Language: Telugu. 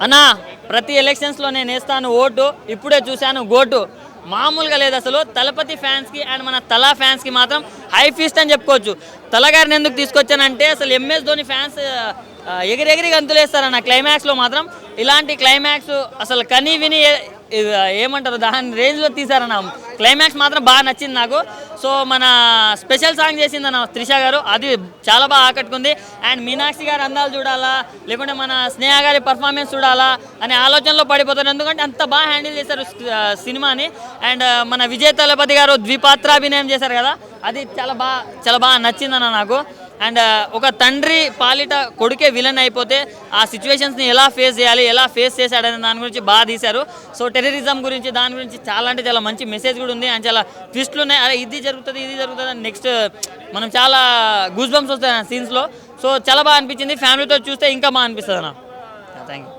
అన్నా ప్రతి ఎలక్షన్స్లో నేను వేస్తాను ఓటు, ఇప్పుడే చూశాను గోటు. మామూలుగా లేదు అసలు. తలపతి ఫ్యాన్స్కి అండ్ మన తలా ఫ్యాన్స్కి మాత్రం హై ఫీస్ట్ అని చెప్పుకోవచ్చు. తలగారిని ఎందుకు తీసుకొచ్చానంటే అసలు ఎంఎస్ ధోని ఫ్యాన్స్ ఎగిరెగిరి గంతులేస్తారన్న క్లైమాక్స్లో మాత్రం. ఇలాంటి క్లైమాక్స్ అసలు కనీ విని ఏమంటారు దాని రేంజ్లో తీశారన్న. క్లైమాక్స్ మాత్రం బాగా నచ్చింది నాకు. సో మన స్పెషల్ సాంగ్ చేసిందన్న త్రిష గారు, అది చాలా బాగా ఆకట్టుకుంది. అండ్ మీనాక్షి గారి అందాలు చూడాలా లేకుంటే మన స్నేహ గారి పర్ఫార్మెన్స్ చూడాలా అనే ఆలోచనలో పడిపోతారు, ఎందుకంటే అంత బాగా హ్యాండిల్ చేశారు సినిమాని. అండ్ మన విజయ్ తలపతి గారు ద్విపాత్రాభినయం చేశారు కదా, అది చాలా బాగా నచ్చిందన్న నాకు. అండ్ ఒక తండ్రి పాలిట కొడుకే విలన్ అయిపోతే ఆ సిచ్యువేషన్స్ని ఎలా ఫేస్ చేయాలి, ఎలా ఫేస్ చేశాడనే దాని గురించి బాగా తీశారు. సో టెర్రరిజం గురించి దాని గురించి చాలా అంటే చాలా మంచి మెసేజ్ కూడా ఉంది. అండ్ చాలా ట్విస్ట్లు ఉన్నాయి. అరే ఇది జరుగుతుంది అని నెక్స్ట్ మనం చాలా గూస్ బంప్స్ వస్తాయి ఆ సీన్స్లో. సో చాలా బాగా అనిపించింది. ఫ్యామిలీతో చూస్తే ఇంకా బాగా అనిపిస్తుంది అన్న. Thank you.